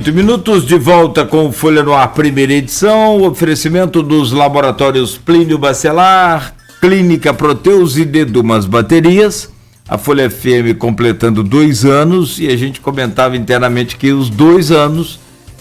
8 minutos de volta com Folha no Ar, primeira edição, oferecimento dos laboratórios Plínio Bacelar, Clínica Proteus e Dedumas Baterias, a Folha FM completando 2 anos e a gente comentava internamente que os 2 anos,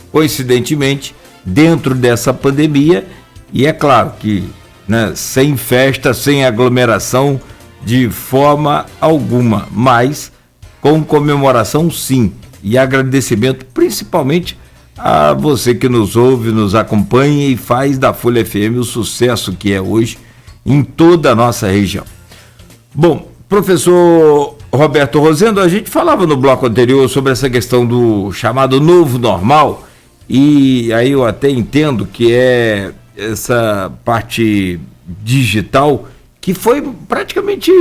coincidentemente, dentro dessa pandemia, e é claro que, né, sem festa, sem aglomeração de forma alguma, mas com comemoração sim. E agradecimento principalmente a você que nos ouve, nos acompanha e faz da Folha FM o sucesso que é hoje em toda a nossa região. Bom, professor Roberto Rosendo, a gente falava no bloco anterior sobre essa questão do chamado novo normal, e aí eu até entendo que é essa parte digital que foi praticamente...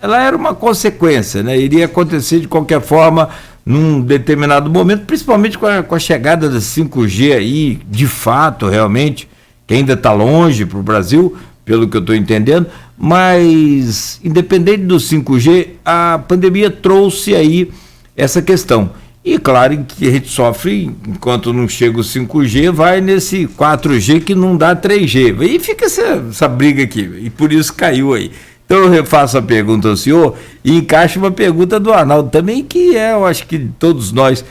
ela era uma consequência, né? Iria acontecer de qualquer forma num determinado momento, principalmente com a chegada da 5G aí, de fato, realmente, que ainda está longe para o Brasil, pelo que eu estou entendendo, mas independente do 5G, a pandemia trouxe aí essa questão. E claro que a gente sofre, enquanto não chega o 5G, vai nesse 4G que não dá 3G. E fica essa briga aqui, e por isso caiu aí. Então eu refaço a pergunta ao senhor e encaixo uma pergunta do Arnaldo também, que eu acho que todos nós.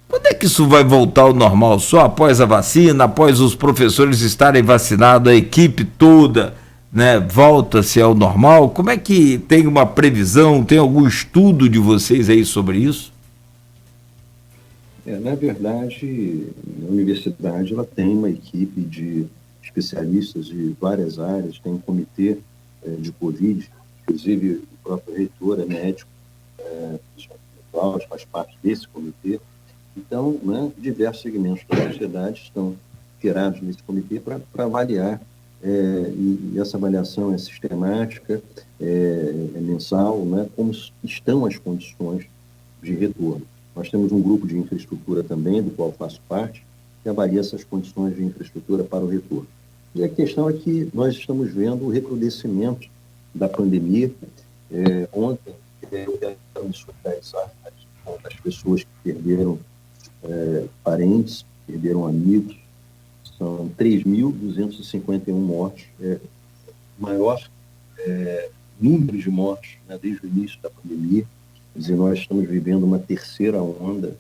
Quando é que isso vai voltar ao normal? Só após a vacina, após os professores estarem vacinados, a equipe toda, né, volta-se ao normal? Como é que tem uma previsão, tem algum estudo de vocês aí sobre isso? Na verdade, a universidade ela tem uma equipe de especialistas de várias áreas, tem um comitê de Covid, inclusive o próprio reitor é médico, faz parte desse comitê. Então, né, diversos segmentos da sociedade estão integrados nesse comitê para avaliar, e essa avaliação é sistemática, é mensal, né, como estão as condições de retorno. Nós temos um grupo de infraestrutura também, do qual faço parte, que avalia essas condições de infraestrutura para o retorno. E a questão é que nós estamos vendo o recrudescimento da pandemia. Ontem, eu quero me solidarizar com as pessoas que perderam parentes, perderam amigos. São 3.251 mortes, maior número de mortes, né, desde o início da pandemia. Quer dizer, nós estamos vivendo uma terceira onda,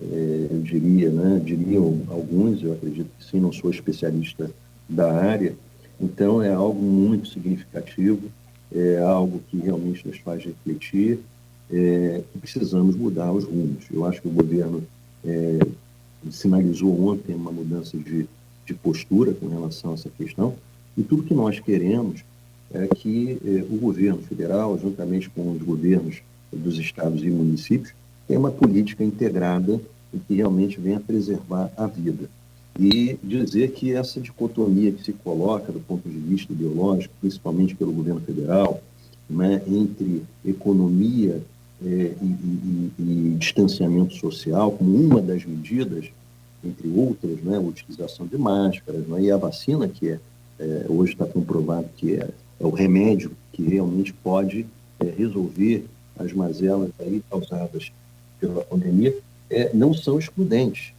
eu diria, né, diriam alguns, eu acredito que sim, não sou especialista da área. Então é algo muito significativo, é algo que realmente nos faz refletir, precisamos mudar os rumos. Eu acho que o governo sinalizou ontem uma mudança de postura com relação a essa questão, e tudo que nós queremos é que o governo federal, juntamente com os governos dos estados e municípios, tenha uma política integrada e que realmente venha preservar a vida. E dizer que essa dicotomia que se coloca do ponto de vista ideológico, principalmente pelo governo federal, né, entre economia e distanciamento social, como uma das medidas, entre outras, né, a utilização de máscaras, né, e a vacina, que hoje está comprovado que é o remédio que realmente pode resolver as mazelas aí causadas pela pandemia, não são excludentes.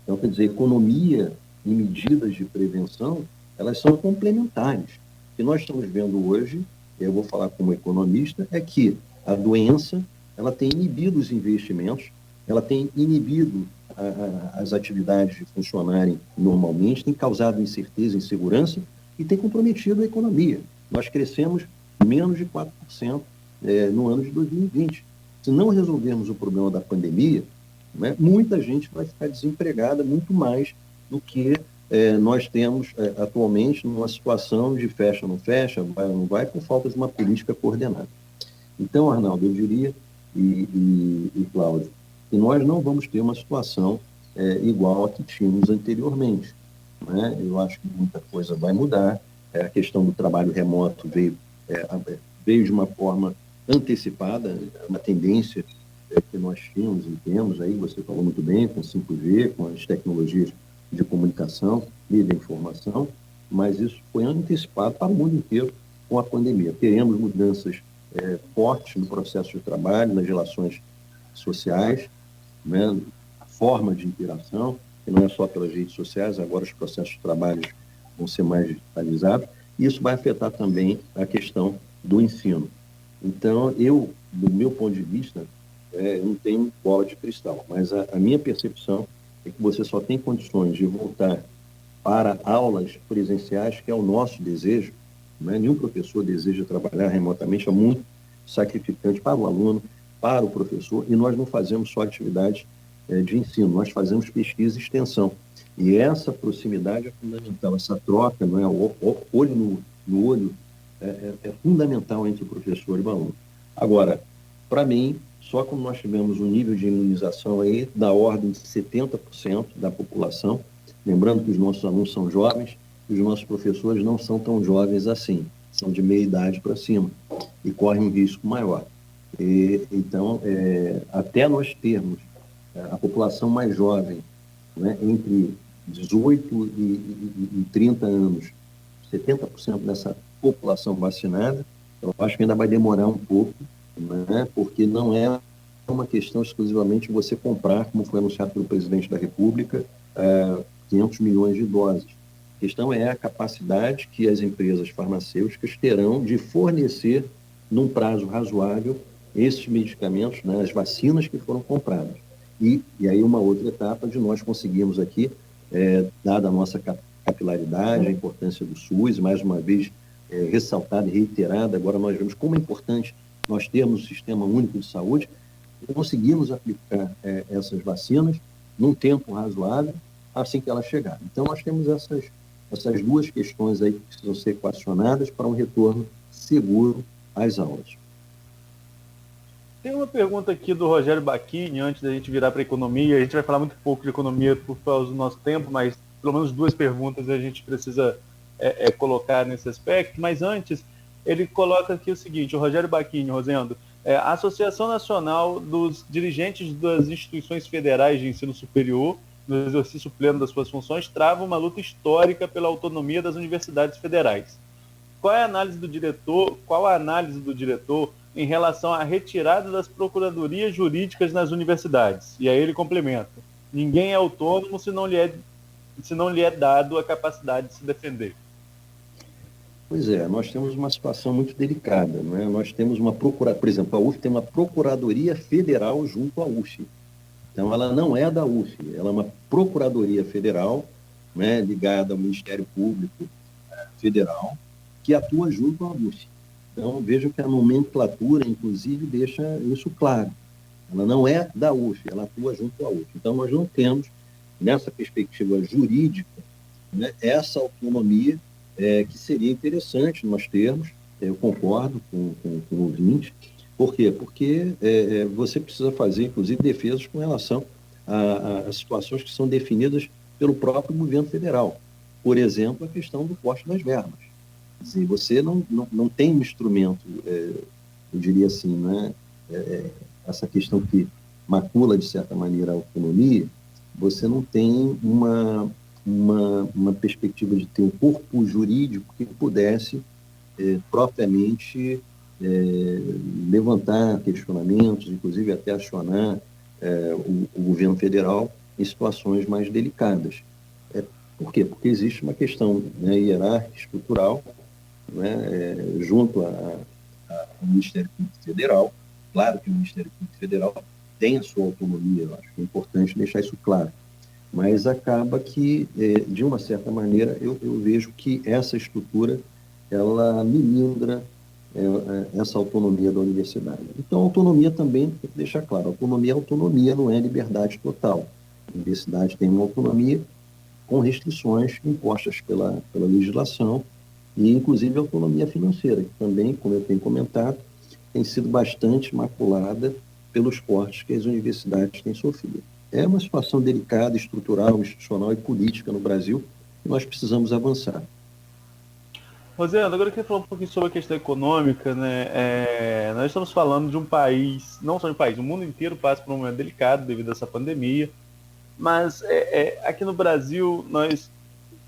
Então, quer dizer, economia e medidas de prevenção, elas são complementares. O que nós estamos vendo hoje, eu vou falar como economista, é que a doença ela tem inibido os investimentos, ela tem inibido as atividades de funcionarem normalmente, tem causado incerteza, insegurança e tem comprometido a economia. Nós crescemos menos de 4% no ano de 2020. Se não resolvermos o problema da pandemia, né, muita gente vai ficar desempregada, muito mais do que nós temos atualmente numa situação de fecha, não fecha, vai ou não vai, por falta de uma política coordenada. Então, Arnaldo, eu diria, e Cláudio, que nós não vamos ter uma situação igual a que tínhamos anteriormente, né? Eu acho que muita coisa vai mudar. A questão do trabalho remoto veio de uma forma antecipada, uma tendência que nós tínhamos e temos aí, você falou muito bem, com 5G, com as tecnologias de comunicação e de informação, mas isso foi antecipado para o mundo inteiro com a pandemia. Teremos mudanças fortes no processo de trabalho, nas relações sociais, né? forma de interação, que não é só pelas redes sociais, agora os processos de trabalho vão ser mais digitalizados, e isso vai afetar também a questão do ensino. Então, do meu ponto de vista, eu não tenho bola de cristal, mas a minha percepção é que você só tem condições de voltar para aulas presenciais, que é o nosso desejo, né? Nenhum professor deseja trabalhar remotamente, é muito sacrificante para o aluno, para o professor, e nós não fazemos só atividade de ensino, nós fazemos pesquisa e extensão. E essa proximidade é fundamental, essa troca, não é? O olho no olho é fundamental entre o professor e o aluno. Agora, para mim, só quando nós tivermos um nível de imunização aí da ordem de 70% da população, lembrando que os nossos alunos são jovens, e os nossos professores não são tão jovens assim, são de meia idade para cima, e correm um risco maior. Então, até nós termos a população mais jovem, né, entre 18 e 30 anos, 70% dessa população vacinada, eu acho que ainda vai demorar um pouco, né, porque não é uma questão exclusivamente de você comprar, como foi anunciado pelo presidente da República, 500 milhões de doses. A questão é a capacidade que as empresas farmacêuticas terão de fornecer, num prazo razoável, esses medicamentos, né, as vacinas que foram compradas. E aí uma outra etapa de nós conseguirmos aqui, dada a nossa capilaridade, a importância do SUS, mais uma vez ressaltada e reiterada, agora nós vemos como é importante nós termos o Sistema Único de Saúde, conseguimos aplicar essas vacinas num tempo razoável, assim que elas chegarem. Então, nós temos essas duas questões aí que precisam ser equacionadas para um retorno seguro às aulas. Tem uma pergunta aqui do Rogério Bacchini, antes da gente virar para a economia. A gente vai falar muito pouco de economia por causa do nosso tempo, mas pelo menos duas perguntas a gente precisa colocar nesse aspecto. Mas antes, ele coloca aqui o seguinte, o Rogério Bacchini, Rosendo, a Associação Nacional dos Dirigentes das Instituições Federais de Ensino Superior, no exercício pleno das suas funções, trava uma luta histórica pela autonomia das universidades federais. Qual a análise do diretor em relação à retirada das procuradorias jurídicas nas universidades? E aí ele complementa: ninguém é autônomo se não lhe é dado a capacidade de se defender. Pois é, nós temos uma situação muito delicada, não é? Nós temos por exemplo, a UF tem uma Procuradoria Federal junto à UF. Então, ela não é da UF, ela é uma Procuradoria Federal, né, ligada ao Ministério Público Federal, que atua junto à UF. Então, vejam que a nomenclatura, inclusive, deixa isso claro. Ela não é da UF, ela atua junto à UF. Então, nós não temos, nessa perspectiva jurídica, né, essa autonomia que seria interessante nós termos, eu concordo com o ouvinte. Por quê? Porque você precisa fazer, inclusive, defesas com relação a situações que são definidas pelo próprio governo federal. Por exemplo, a questão do corte das verbas. Quer dizer, você não tem um instrumento, eu diria assim, né, essa questão que macula, de certa maneira, a autonomia, você não tem uma perspectiva de ter um corpo jurídico que pudesse propriamente levantar questionamentos, inclusive até acionar o governo federal em situações mais delicadas. Por quê? Porque existe uma questão, né, hierárquica, estrutural, né, junto ao Ministério Público Federal. Claro que o Ministério Público Federal tem a sua autonomia, eu acho que é importante deixar isso claro. Mas acaba que, de uma certa maneira, eu vejo que essa estrutura, ela milindra essa autonomia da universidade. Então, a autonomia também, tem que deixar claro, autonomia não é liberdade total. A universidade tem uma autonomia com restrições impostas pela legislação e, inclusive, a autonomia financeira, que também, como eu tenho comentado, tem sido bastante maculada pelos cortes que as universidades têm sofrido. É uma situação delicada, estrutural, institucional e política no Brasil, e nós precisamos avançar. Rosendo, agora eu queria falar um pouquinho sobre a questão econômica, né? Nós estamos falando de um país, não só de um país, o mundo inteiro passa por um momento delicado devido a essa pandemia, mas aqui no Brasil,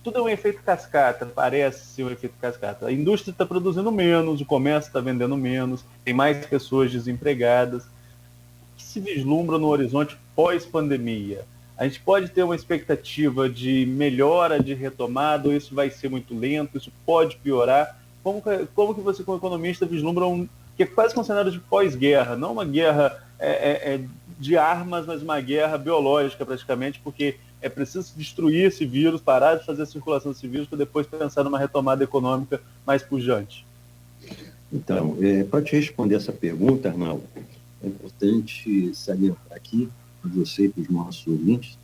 tudo é um efeito cascata, parece ser um efeito cascata. A indústria está produzindo menos, o comércio está vendendo menos, tem mais pessoas desempregadas. O que se vislumbra no horizonte pós-pandemia? A gente pode ter uma expectativa de melhora, de retomada, ou isso vai ser muito lento, isso pode piorar? Como que você, como economista, vislumbra que é quase um cenário de pós-guerra, não uma guerra de armas, mas uma guerra biológica praticamente, porque é preciso destruir esse vírus, parar de fazer a circulação desse vírus para depois pensar numa retomada econômica mais pujante? Então, para te responder essa pergunta, Arnaldo, é importante salientar aqui, para você e para os nossos ouvintes,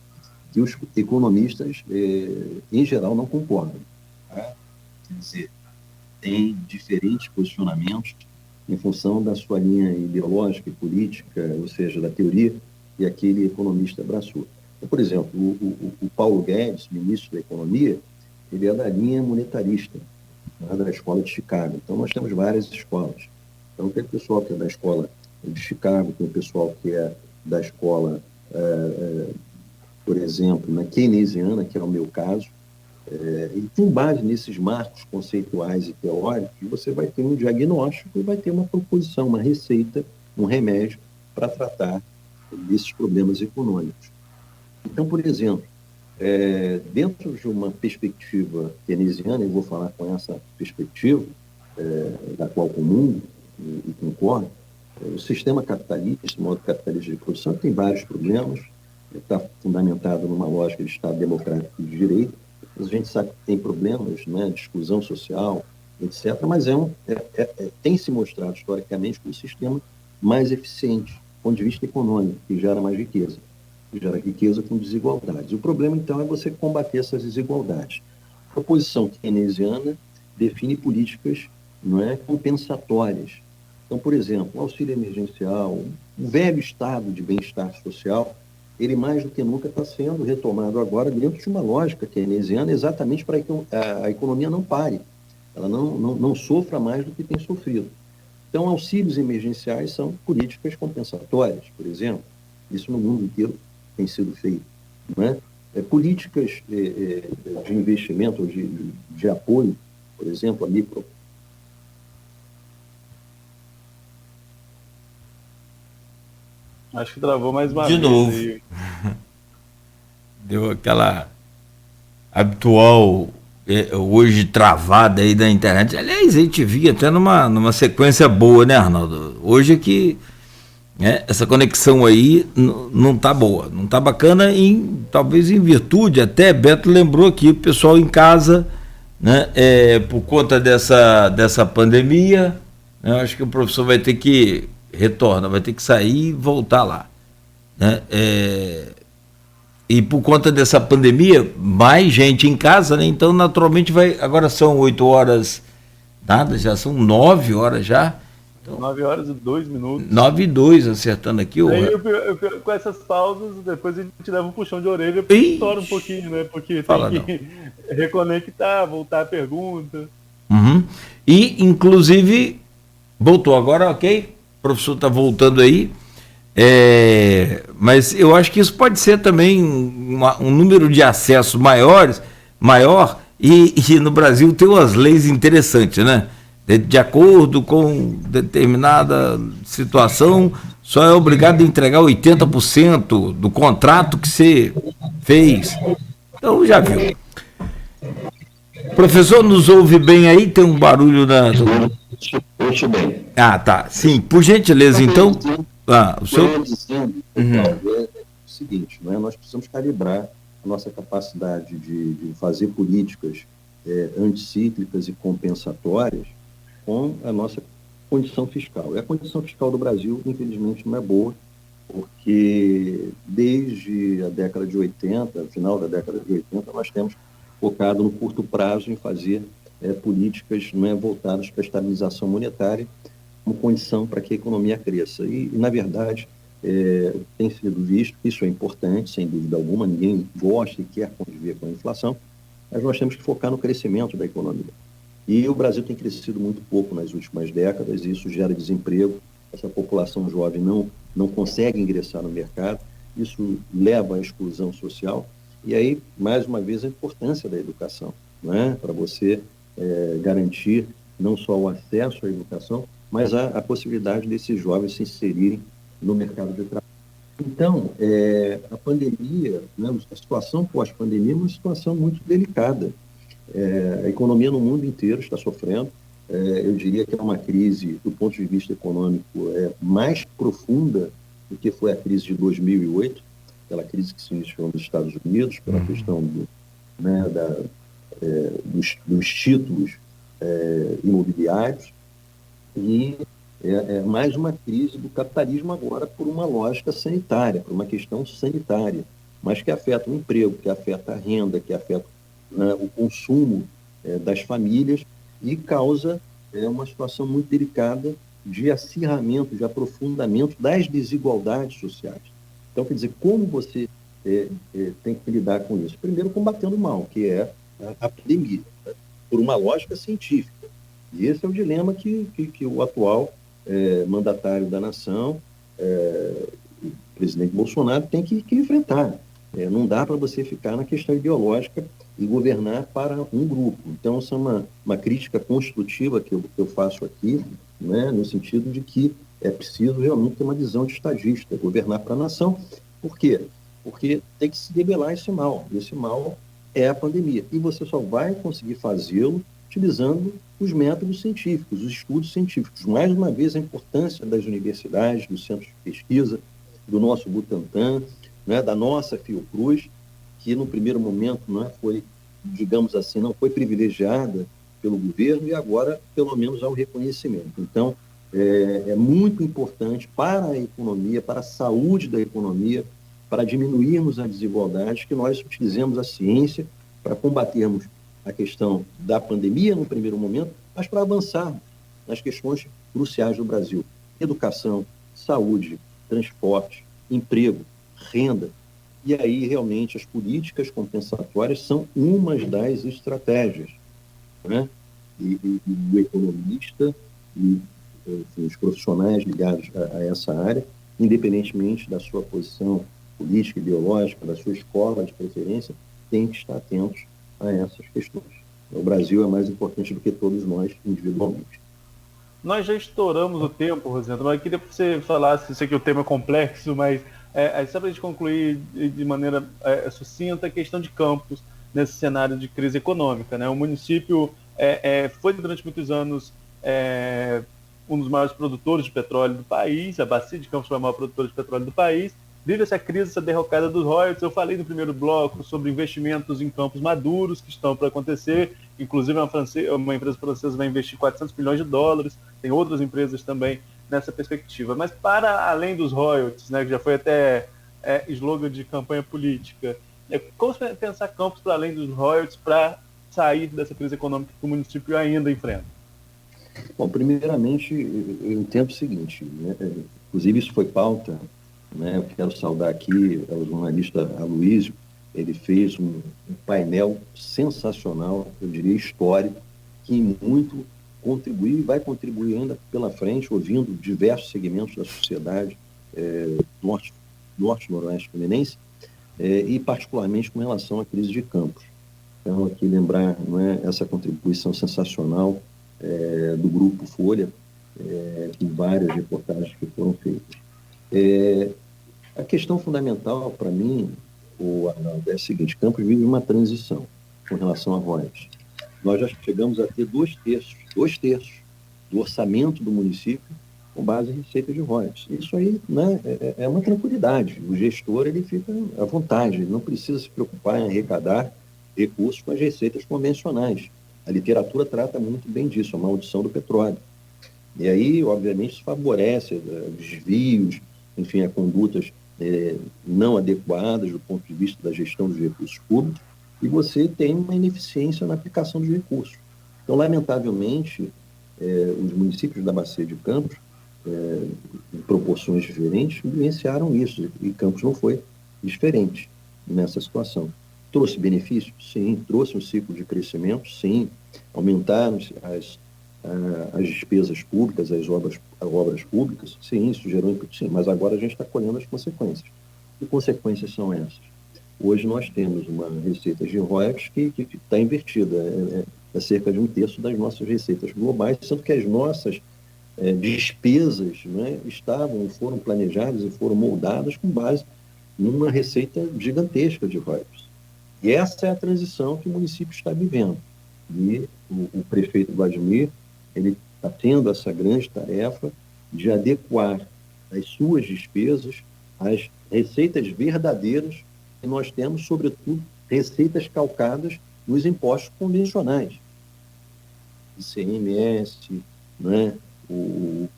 que os economistas, em geral, não concordam. Tá? Quer dizer, tem diferentes posicionamentos em função da sua linha ideológica e política, ou seja, da teoria que aquele economista abraçou. Então, por exemplo, o Paulo Guedes, ministro da Economia, ele é da linha monetarista, da escola de Chicago. Então, nós temos várias escolas. Então, tem o pessoal que é da escola de Chicago, tem o pessoal que é da escola, por exemplo, keynesiana, que é o meu caso. E com base nesses marcos conceituais e teóricos, você vai ter um diagnóstico e vai ter uma proposição, uma receita, um remédio para tratar desses problemas econômicos. Então, por exemplo, dentro de uma perspectiva keynesiana, eu vou falar com essa perspectiva, da qual comungo e concordo, o sistema capitalista, o modo capitalista de produção, tem vários problemas, está fundamentado numa lógica de Estado democrático de direito, mas a gente sabe que tem problemas, né, de exclusão social, etc., mas tem se mostrado historicamente como um sistema mais eficiente, do ponto de vista econômico, que gera mais riqueza. Gera riqueza com desigualdades. O problema, então, é você combater essas desigualdades. A proposição keynesiana define políticas, não é, compensatórias. Então, por exemplo, o auxílio emergencial, o velho estado de bem-estar social, ele mais do que nunca está sendo retomado agora dentro de uma lógica keynesiana, exatamente para que a economia não pare, ela não sofra mais do que tem sofrido. Então, auxílios emergenciais são políticas compensatórias, por exemplo. Isso no mundo inteiro tem sido feito. Não é? Políticas de investimento, ou de apoio, por exemplo, a micro. Acho que travou mais uma vez. De novo. Aí. Deu aquela habitual, hoje travada aí da internet. Aliás, a gente via até numa sequência boa, né, Arnaldo? Hoje é que essa conexão aí não tá boa, não tá bacana, talvez em virtude, até Beto lembrou aqui, o pessoal em casa, né, por conta dessa pandemia, né, eu acho que o professor vai ter que vai ter que sair e voltar lá, né, e por conta dessa pandemia, mais gente em casa, né, então naturalmente agora são 8 horas, nada, já são 9 horas já. Então, 9 horas e 2 minutos. 9 e 2, acertando aqui. Com essas pausas, depois a gente leva um puxão de orelha e estoura um pouquinho, né? Porque tem que reconectar, voltar a pergunta. Uhum. E, inclusive, voltou agora, ok? O professor está voltando aí. Mas eu acho que isso pode ser também um número de acessos maior, e no Brasil tem umas leis interessantes, né? De acordo com determinada situação, só é obrigado a entregar 80% do contrato que você fez. Então, já viu. Professor, nos ouve bem aí? Tem um barulho na... Ouço bem. Ah, tá. Sim, por gentileza, então... o senhor... É o seguinte, né? Nós precisamos calibrar a nossa capacidade de fazer políticas anticíclicas e compensatórias com a nossa condição fiscal. E a condição fiscal do Brasil, infelizmente, não é boa, porque desde a década de 80, final da década de 80, nós temos focado no curto prazo em fazer políticas voltadas para a estabilização monetária como condição para que a economia cresça. E na verdade, tem sido visto, isso é importante, sem dúvida alguma, ninguém gosta e quer conviver com a inflação, mas nós temos que focar no crescimento da economia. E o Brasil tem crescido muito pouco nas últimas décadas, e isso gera desemprego, essa população jovem não consegue ingressar no mercado, isso leva à exclusão social, e aí, mais uma vez, a importância da educação, né? Para você garantir não só o acesso à educação, mas a possibilidade desses jovens se inserirem no mercado de trabalho. Então, a pandemia, né, a situação pós-pandemia é uma situação muito delicada. A economia no mundo inteiro está sofrendo. Eu diria que é uma crise, do ponto de vista econômico, mais profunda do que foi a crise de 2008, aquela crise que se iniciou nos Estados Unidos, pela questão né, dos títulos imobiliários, e mais uma crise do capitalismo agora por uma lógica sanitária, por uma questão sanitária, mas que afeta o emprego, que afeta a renda, que afeta, né, o consumo das famílias e causa uma situação muito delicada de acirramento, de aprofundamento das desigualdades sociais. Então, quer dizer, como você tem que lidar com isso? Primeiro, combatendo o mal, que é a pandemia, né, por uma lógica científica. E esse é o dilema que o atual mandatário da nação, o presidente Bolsonaro, tem que enfrentar. Não dá para você ficar na questão ideológica e governar para um grupo. Então, essa é uma crítica construtiva que eu faço aqui, né, no sentido de que é preciso realmente ter uma visão de estadista, governar para a nação. Por quê? Porque tem que se debelar esse mal. Esse mal é a pandemia. E você só vai conseguir fazê-lo utilizando os métodos científicos, os estudos científicos. Mais uma vez, a importância das universidades, dos centros de pesquisa, do nosso Butantan, né, da nossa Fiocruz, que no primeiro momento foi, digamos assim, não foi privilegiada pelo governo e agora, pelo menos, há o reconhecimento. Então, é muito importante para a economia, para a saúde da economia, para diminuirmos a desigualdade, que nós utilizemos a ciência para combatermos a questão da pandemia no primeiro momento, mas para avançarmos nas questões cruciais do Brasil: educação, saúde, transporte, emprego, renda. E aí, realmente, as políticas compensatórias são uma das estratégias, né? E o economista e os profissionais ligados a essa área, independentemente da sua posição política, ideológica, da sua escola de preferência, têm que estar atentos a essas questões. O Brasil é mais importante do que todos nós individualmente. Nós já estouramos o tempo, Rosendo, mas eu queria que você falasse, sei que o tema é complexo, mas só para a gente concluir de maneira sucinta a questão de Campos nesse cenário de crise econômica, né? O município foi durante muitos anos um dos maiores produtores de petróleo do país, a Bacia de Campos foi a maior produtora de petróleo do país, vive essa crise, essa derrocada dos royalties. Eu falei no primeiro bloco sobre investimentos em campos maduros que estão para acontecer, inclusive uma empresa francesa vai investir 400 milhões de dólares, tem outras empresas também nessa perspectiva. Mas para além dos royalties, né, que já foi até slogan de campanha política, como pensar Campos para além dos royalties para sair dessa crise econômica que o município ainda enfrenta? Bom, primeiramente, eu entendo o seguinte, né? Inclusive isso foi pauta, né? Eu quero saudar aqui o jornalista Aloysio. Ele fez um painel sensacional, eu diria histórico, que muito contribuiu e vai contribuir ainda pela frente, ouvindo diversos segmentos da sociedade norte-noroeste fluminense, e particularmente com relação à crise de Campos. Então, aqui lembrar, não é, essa contribuição sensacional do Grupo Folha, com várias reportagens que foram feitas. A questão fundamental para mim, Arnaldo, é a seguinte: Campos vive uma transição com relação a royalties. Nós já chegamos a ter dois terços do orçamento do município com base em receita de royalties. Isso aí, né, é uma tranquilidade. O gestor ele fica à vontade, ele não precisa se preocupar em arrecadar recursos com as receitas convencionais. A literatura trata muito bem disso, a maldição do petróleo. E aí, obviamente, isso favorece desvios, enfim, a condutas não adequadas do ponto de vista da gestão dos recursos públicos, e você tem uma ineficiência na aplicação dos recursos. Então, lamentavelmente, os municípios da Bacia de Campos, em proporções diferentes, vivenciaram isso, e Campos não foi diferente nessa situação. Trouxe benefícios? Sim. Trouxe um ciclo de crescimento? Sim. Aumentaram as despesas públicas, as obras públicas? Sim, isso gerou input, sim. Mas agora a gente está colhendo as consequências. Que consequências são essas? Hoje nós temos uma receita de royalties que está invertida. É cerca de um terço das nossas receitas globais, sendo que as nossas despesas, né, foram planejadas e foram moldadas com base numa receita gigantesca de royalties. E essa é a transição que o município está vivendo. E o prefeito Vladimir, ele está tendo essa grande tarefa de adequar as suas despesas às receitas verdadeiras que nós temos, sobretudo receitas calcadas nos impostos convencionais. ICMS, né, o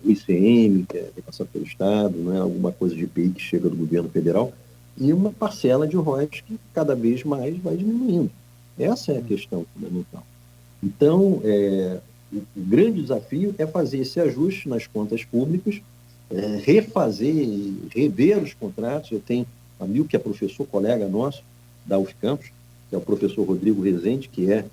ICM, que é repassado pelo Estado, né, alguma coisa de IPI que chega do governo federal, e uma parcela de royalties que cada vez mais vai diminuindo. Essa é a questão fundamental. Então, o grande desafio é fazer esse ajuste nas contas públicas, rever os contratos. Eu tenho um amigo que é professor, colega nosso da UFCampus, que é o professor Rodrigo Rezende, que é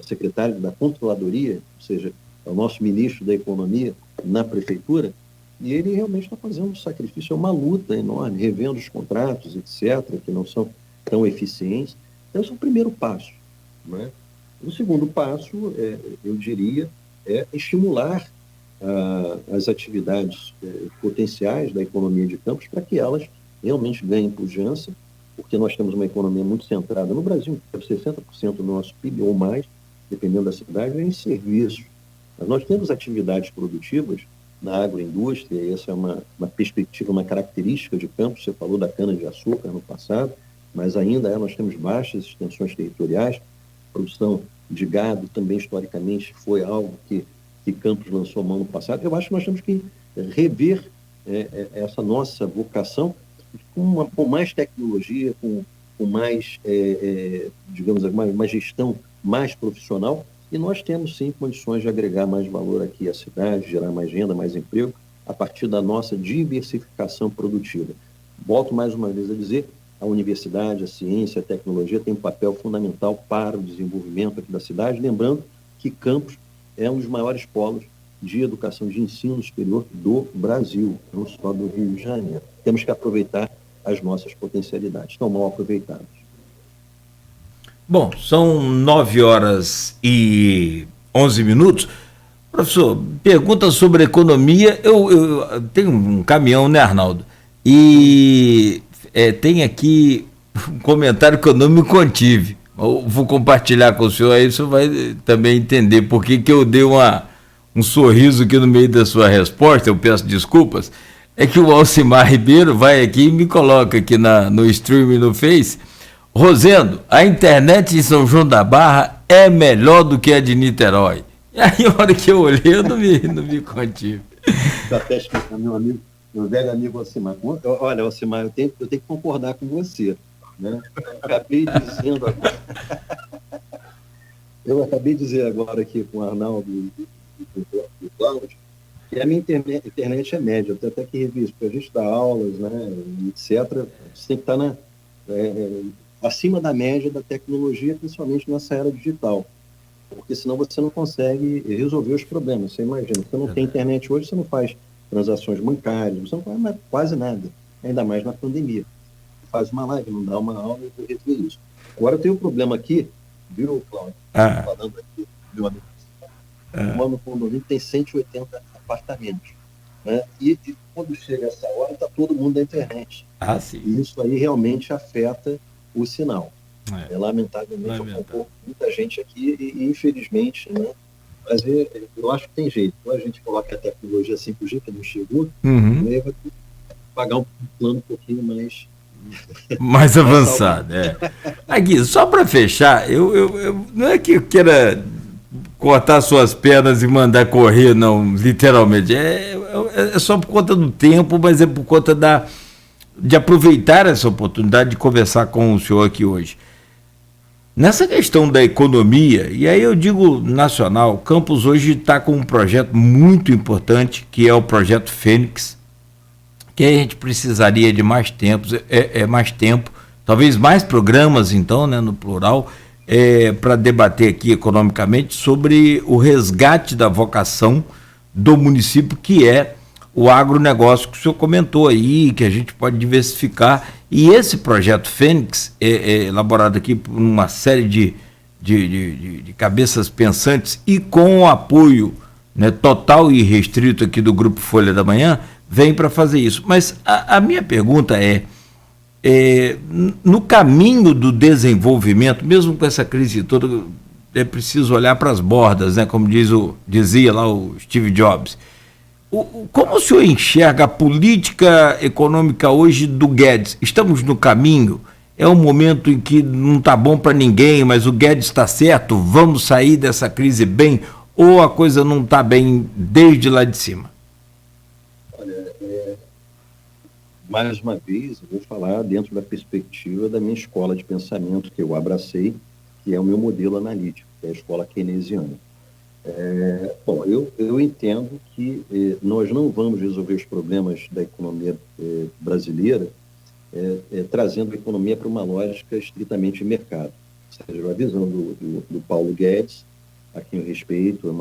secretário da Controladoria, ou seja, é o nosso ministro da Economia na Prefeitura, e ele realmente está fazendo um sacrifício, é uma luta enorme, revendo os contratos, etc., que não são tão eficientes. Então, esse é o primeiro passo, né? O segundo passo, eu diria, é estimular as atividades potenciais da economia de Campos para que elas realmente ganhem pujança, porque nós temos uma economia muito centrada no Brasil, 60% do nosso PIB ou mais, dependendo da cidade, é em serviços. Mas nós temos atividades produtivas na agroindústria, e essa é uma perspectiva, uma característica de Campos. Você falou da cana-de-açúcar no passado, mas ainda nós temos baixas extensões territoriais. A produção de gado também, historicamente, foi algo que Campos lançou mão no passado. Eu acho que nós temos que rever essa nossa vocação com mais tecnologia, com mais, digamos, uma gestão mais profissional. E nós temos, sim, condições de agregar mais valor aqui à cidade, gerar mais renda, mais emprego, a partir da nossa diversificação produtiva. Volto mais uma vez a dizer, a universidade, a ciência, a tecnologia tem um papel fundamental para o desenvolvimento aqui da cidade, lembrando que Campos é um dos maiores polos de educação de ensino superior do Brasil, não só do Rio de Janeiro. Temos que aproveitar as nossas potencialidades, estão mal aproveitadas. Bom, são 9h11. Professor, pergunta sobre economia. Eu tenho um caminhão, né, Arnaldo? E tem aqui um comentário que eu não me contive. Eu vou compartilhar com o senhor, aí o senhor vai também entender por que eu dei um sorriso aqui no meio da sua resposta. Eu peço desculpas. É que o Alcimar Ribeiro vai aqui e me coloca aqui no stream no Face. Rosendo, a internet em São João da Barra é melhor do que a de Niterói. E aí, a hora que eu olhei, eu não me contive. Até explicar, meu velho amigo Alcimar. Olha, Alcimar, eu tenho que concordar com você, né? Eu acabei de dizer agora aqui com o Arnaldo e o Cláudio que a minha internet é média. Eu tenho até que rever isso, porque a gente dá aulas, né, etc. Você tem que estar acima da média da tecnologia, principalmente nessa era digital, porque senão você não consegue resolver os problemas. Você imagina, você não tem internet hoje, você não faz transações bancárias, você não faz quase nada, ainda mais na pandemia. Faz uma live, não dá uma aula, eu vou resolver isso. Agora tem um problema aqui, viu, Cláudio? Falando aqui, meu amigo. No condomínio tem 180 apartamentos, né? E quando chega essa hora, está todo mundo na internet. Sim. E isso aí realmente afeta o sinal. Lamentavelmente, muita gente aqui e infelizmente, né? Mas eu acho que tem jeito. Quando a gente coloca a tecnologia 5G, que não chegou, aí vai pagar um plano um pouquinho mais avançado. Aqui, só para fechar, eu não é que eu queira cortar suas pernas e mandar correr, não, literalmente. É só por conta do tempo, mas é por conta de aproveitar essa oportunidade de conversar com o senhor aqui hoje. Nessa questão da economia, e aí eu digo nacional, Campos hoje está com um projeto muito importante, que é o projeto Fênix, que a gente precisaria de mais tempo, mais tempo, talvez mais programas, então, né, no plural, para debater aqui economicamente sobre o resgate da vocação do município, que é o agronegócio que o senhor comentou aí, que a gente pode diversificar. E esse projeto Fênix é elaborado aqui por uma série de cabeças pensantes e com o apoio né, total e restrito aqui do Grupo Folha da Manhã, vem para fazer isso. Mas a minha pergunta no caminho do desenvolvimento, mesmo com essa crise toda, é preciso olhar para as bordas, né, como dizia lá o Steve Jobs. Como o senhor enxerga a política econômica hoje do Guedes? Estamos no caminho? É um momento em que não está bom para ninguém, mas o Guedes está certo? Vamos sair dessa crise bem? Ou a coisa não está bem desde lá de cima? Olha, mais uma vez, eu vou falar dentro da perspectiva da minha escola de pensamento que eu abracei, que é o meu modelo analítico, que é a escola keynesiana. Bom, eu entendo que nós não vamos resolver os problemas da economia brasileira trazendo a economia para uma lógica estritamente de mercado. Ou seja, a visão do Paulo Guedes, a quem eu respeito,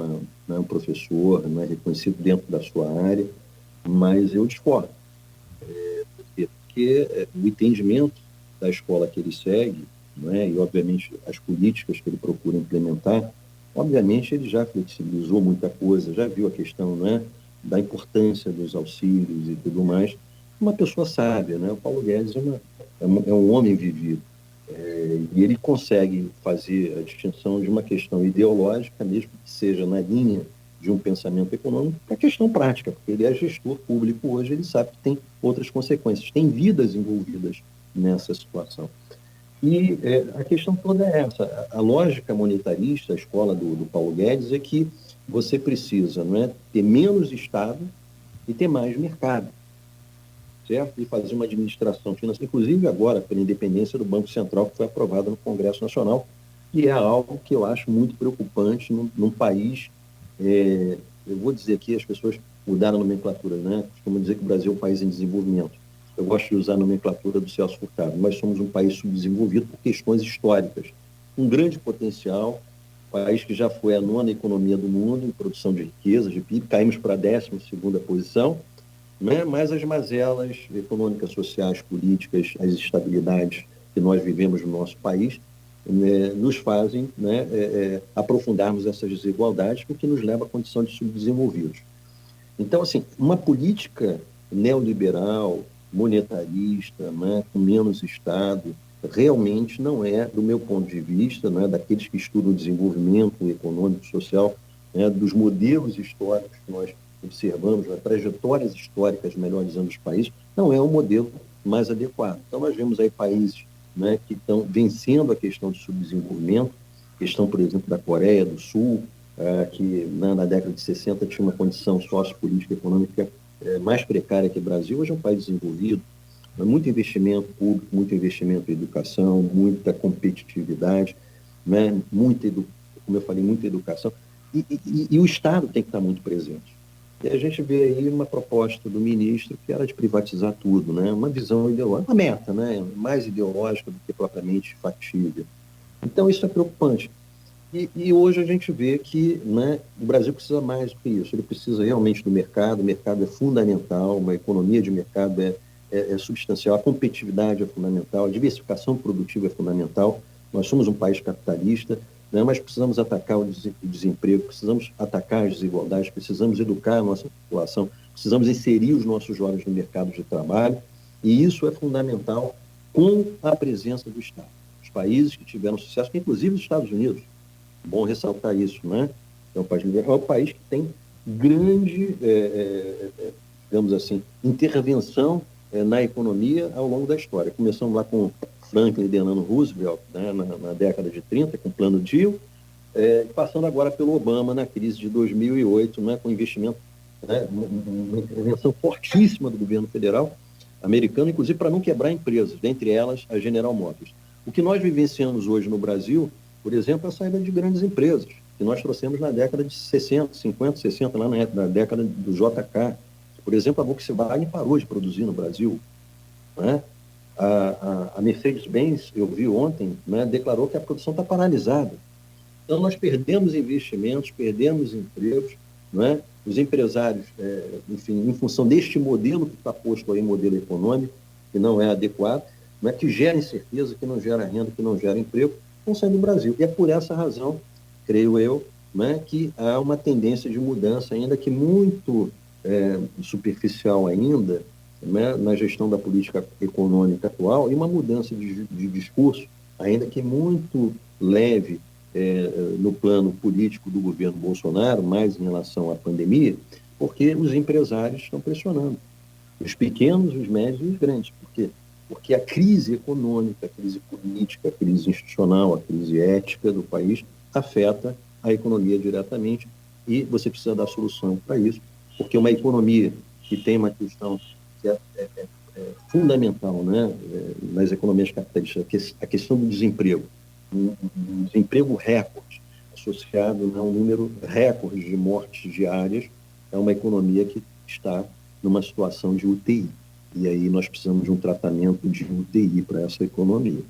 não é um professor, não é reconhecido dentro da sua área, mas eu discordo. Porque o entendimento da escola que ele segue, né, e obviamente as políticas que ele procura implementar, obviamente ele já flexibilizou muita coisa, já viu a questão, né, da importância dos auxílios e tudo mais. Uma pessoa sábia, né? O Paulo Guedes é um homem vivido, e ele consegue fazer a distinção de uma questão ideológica, mesmo que seja na linha de um pensamento econômico, para a questão prática, porque ele é gestor público hoje, ele sabe que tem outras consequências, tem vidas envolvidas nessa situação. E a questão toda é essa. A lógica monetarista, a escola do Paulo Guedes, é que você precisa, não é, ter menos Estado e ter mais mercado, certo? E fazer uma administração financeira, inclusive agora, pela independência do Banco Central, que foi aprovada no Congresso Nacional, que é algo que eu acho muito preocupante num país, eu vou dizer aqui, as pessoas mudaram a nomenclatura, né? Costumam dizer que o Brasil é um país em desenvolvimento. Eu gosto de usar a nomenclatura do Celso Furtado. Nós somos um país subdesenvolvido por questões históricas. Um grande potencial, país que já foi a 9ª economia do mundo em produção de riqueza, de PIB, caímos para a 12ª posição, né? Mas as mazelas econômicas, sociais, políticas, as instabilidades que nós vivemos no nosso país, nos fazem, né, aprofundarmos essas desigualdades, o que nos leva à condição de subdesenvolvidos. Então, assim, uma política neoliberal, monetarista, né, com menos Estado, realmente não é, do meu ponto de vista, né, daqueles que estudam o desenvolvimento econômico, social, né, dos modelos históricos que nós observamos, as trajetórias históricas, melhor dizendo, dos países, não é o modelo mais adequado. Então, nós vemos aí países, né, que estão vencendo a questão de subdesenvolvimento, questão, por exemplo, da Coreia do Sul, que na década de 60 tinha uma condição sociopolítica e econômica mais precária que o Brasil. Hoje é um país desenvolvido, muito investimento público, muito investimento em educação, muita competitividade, né, como eu falei, muita educação, e o Estado tem que estar muito presente. E a gente vê aí uma proposta do ministro que era de privatizar tudo, né, uma visão ideológica, uma meta, né, mais ideológica do que propriamente factível. Então isso é preocupante. E hoje a gente vê que, né, o Brasil precisa mais do que isso. Ele precisa realmente do mercado. O mercado é fundamental, uma economia de mercado é substancial, a competitividade é fundamental, a diversificação produtiva é fundamental. Nós somos um país capitalista, né, mas precisamos atacar o desemprego, precisamos atacar as desigualdades, precisamos educar a nossa população, precisamos inserir os nossos jovens no mercado de trabalho, e isso é fundamental com a presença do Estado. Os países que tiveram sucesso, inclusive os Estados Unidos, bom ressaltar isso, né? É um país que tem grande, digamos assim, intervenção na economia ao longo da história. Começamos lá com Franklin Delano Roosevelt, né, na década de 30, com o Plano Deal, passando agora pelo Obama na crise de 2008, né, com investimento, né, uma intervenção fortíssima do governo federal americano, inclusive para não quebrar empresas, dentre elas a General Motors. O que nós vivenciamos hoje no Brasil, por exemplo, é a saída de grandes empresas, que nós trouxemos na década de 60, 50, 60, lá na década do JK. Por exemplo, a Volkswagen parou de produzir no Brasil, né? A Mercedes-Benz, eu vi ontem, né, declarou que a produção está paralisada. Então, nós perdemos investimentos, perdemos empregos, né? Os empresários, enfim, em função deste modelo que está posto aí, modelo econômico, que não é adequado, né, que gera incerteza, que não gera renda, que não gera emprego, estão saindo do Brasil. E é por essa razão, creio eu, né, que há uma tendência de mudança, ainda que muito superficial ainda, né, na gestão da política econômica atual, e uma mudança de discurso, ainda que muito leve, no plano político do governo Bolsonaro, mais em relação à pandemia, porque os empresários estão pressionando. Os pequenos, os médios e os grandes. Por quê? Porque a crise econômica, a crise política, a crise institucional, a crise ética do país afeta a economia diretamente e você precisa dar solução para isso, porque uma economia que tem uma questão que é fundamental, né, nas economias capitalistas, a questão do desemprego. Um desemprego recorde, associado a um número recorde de mortes diárias, é uma economia que está numa situação de UTI. E aí nós precisamos de um tratamento de UTI para essa economia.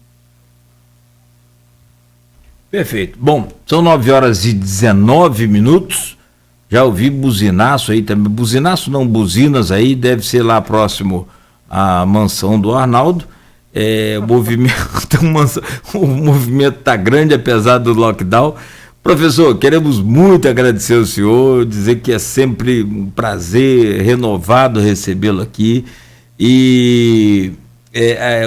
Perfeito. Bom, são 9h19. Já ouvi buzinaço aí também. Buzinaço não, buzinas aí, deve ser lá próximo à mansão do Arnaldo. O movimento está grande, apesar do lockdown. Professor, queremos muito agradecer ao senhor, dizer que é sempre um prazer renovado recebê-lo aqui. E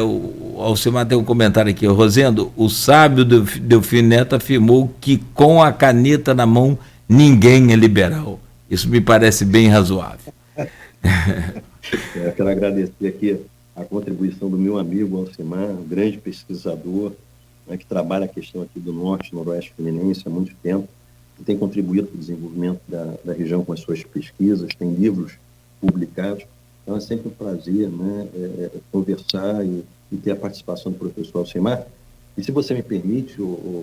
o Alcimar tem um comentário aqui, Rosendo, o sábio Delfim Neto afirmou que com a caneta na mão ninguém é liberal. Isso me parece bem razoável. Eu quero agradecer aqui a contribuição do meu amigo Alcimar, um grande pesquisador, né, que trabalha a questão aqui do norte, noroeste fluminense há muito tempo, que tem contribuído para o desenvolvimento da região com as suas pesquisas, tem livros publicados. Então é sempre um prazer, né, conversar e ter a participação do professor Alcimar. E se você me permite,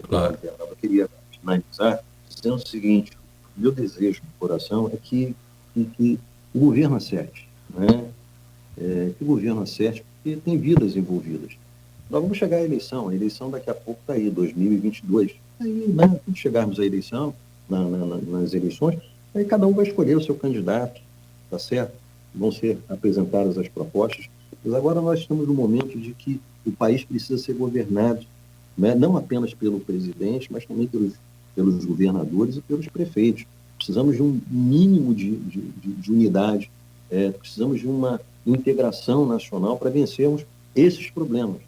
claro, eu queria finalizar dizendo o seguinte: meu desejo do coração é que o governo acerte, né? Que o governo acerte, porque tem vidas envolvidas. Nós vamos chegar à eleição, a eleição daqui a pouco está aí, 2022. Aí, né, quando chegarmos à eleição, nas eleições, aí cada um vai escolher o seu candidato, tá certo? Vão ser apresentadas as propostas, mas agora nós estamos no momento de que o país precisa ser governado, né, não apenas pelo presidente, mas também pelos governadores e pelos prefeitos. Precisamos de um mínimo de unidade, precisamos de uma integração nacional para vencermos esses problemas.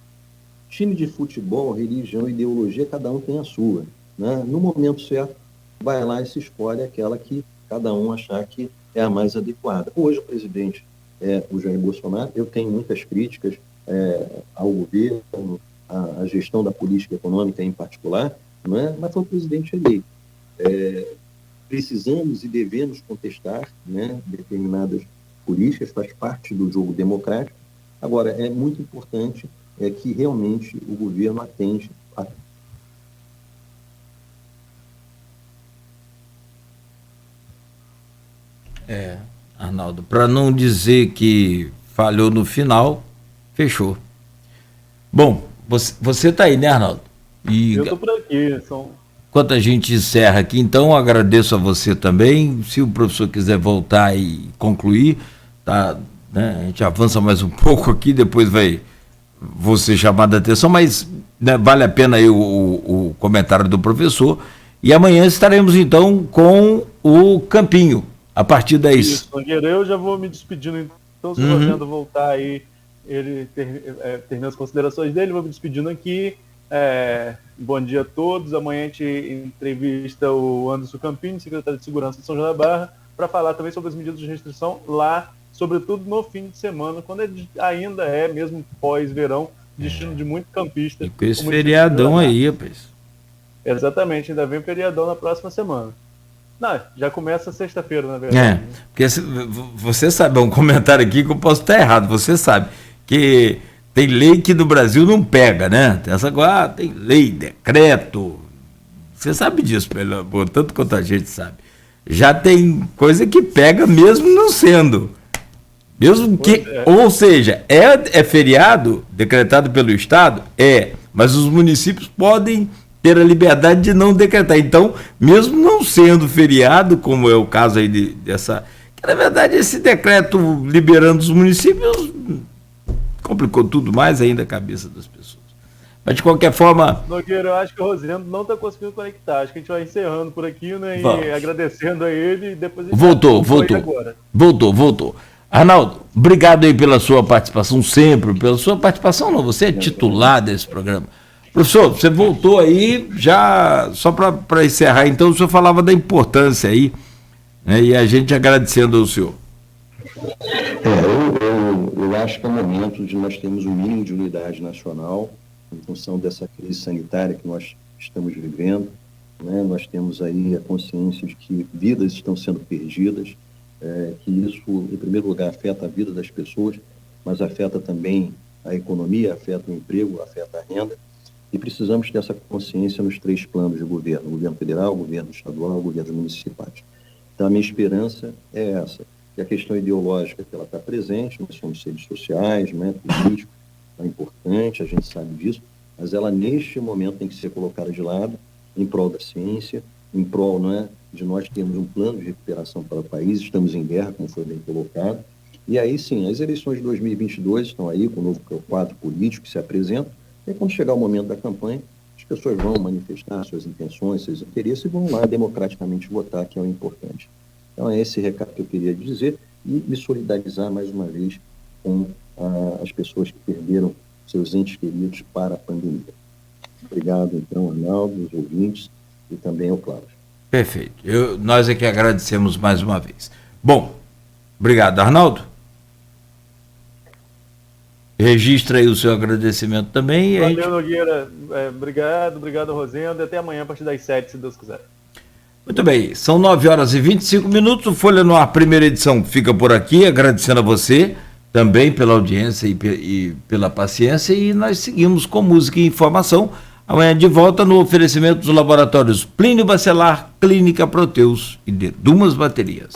Time de futebol, religião, ideologia, cada um tem a sua, né? No momento certo, vai lá e se escolhe aquela que cada um achar que é a mais adequada. Hoje o presidente o Jair Bolsonaro, eu tenho muitas críticas ao governo, à gestão da política econômica em particular, não é? Mas foi o presidente eleito. Precisamos e devemos contestar, né, determinadas políticas, faz parte do jogo democrático. Agora, é muito importante que realmente o governo atende a... Arnaldo, para não dizer que falhou no final, fechou. Bom, você está aí, né, Arnaldo? Eu estou por aqui. Enquanto a gente encerra aqui, então, agradeço a você também. Se o professor quiser voltar e concluir, tá, né, a gente avança mais um pouco aqui, depois vou ser chamado a atenção, mas, né, vale a pena aí o comentário do professor. E amanhã estaremos, então, com o Campinho, a partir das... Isso, eu já vou me despedindo, então, se o Rosendo voltar aí, ele termina as considerações dele, vou me despedindo aqui. Bom dia a todos. Amanhã a gente entrevista o Anderson Campinho, secretário de Segurança de São João da Barra, para falar também sobre as medidas de restrição lá, sobretudo no fim de semana, quando ainda é mesmo pós-verão, destino de muito campista. E com esse feriadão aí, rapaz. Exatamente, ainda vem o feriadão na próxima semana. Não, já começa sexta-feira, na verdade. Porque você sabe, é um comentário aqui que eu posso estar errado, você sabe que tem lei que no Brasil não pega, né? Tem lei, decreto, você sabe disso, tanto quanto a gente sabe. Já tem coisa que pega mesmo não sendo. Mesmo que, ou seja, é feriado decretado pelo Estado? Mas os municípios podem ter a liberdade de não decretar. Então, mesmo não sendo feriado, como é o caso aí dessa... Que, na verdade, esse decreto liberando os municípios complicou tudo mais ainda a cabeça das pessoas. Mas de qualquer forma... Nogueira, eu acho que o Rosendo não está conseguindo conectar. Acho que a gente vai encerrando por aqui, né? Vamos. E agradecendo a ele e depois a gente Voltou. Arnaldo, obrigado aí pela sua participação sempre. Pela sua participação, não, você é titular desse programa. Professor, você voltou aí, já só para encerrar, então o senhor falava da importância aí, né, e a gente agradecendo ao senhor. Eu acho que é o momento de nós termos um mínimo de unidade nacional em função dessa crise sanitária que nós estamos vivendo, né? Nós temos aí a consciência de que vidas estão sendo perdidas, que isso, em primeiro lugar, afeta a vida das pessoas, mas afeta também a economia, afeta o emprego, afeta a renda, e precisamos ter essa consciência nos 3 planos de governo: governo federal, governo estadual, governos municipais. Então, a minha esperança é essa. E a questão ideológica que ela está presente, nós somos seres sociais, né, políticos, é importante, a gente sabe disso, mas ela, neste momento, tem que ser colocada de lado, em prol da ciência, em prol, né, de nós termos um plano de recuperação para o país. Estamos em guerra, como foi bem colocado, e aí sim, as eleições de 2022 estão aí, com o novo quadro político que se apresenta, e quando chegar o momento da campanha, as pessoas vão manifestar suas intenções, seus interesses, e vão lá democraticamente votar, que é o importante. Então é esse recado que eu queria dizer, e me solidarizar mais uma vez com as pessoas que perderam seus entes queridos para a pandemia. Obrigado, então, Arnaldo, os ouvintes, e também ao Cláudio. Perfeito. Nós é que agradecemos mais uma vez. Bom, obrigado, Arnaldo. Registra aí o seu agradecimento também. Valeu, Nogueira. Obrigado, Rosendo. Até amanhã, a partir das 7, se Deus quiser. Muito bem, são 9h25. O Folha no Ar, primeira edição, fica por aqui, agradecendo a você também pela audiência e pela paciência, e nós seguimos com música e informação. Amanhã de volta no oferecimento dos laboratórios Plínio Bacelar, Clínica Proteus e de Dumas Baterias.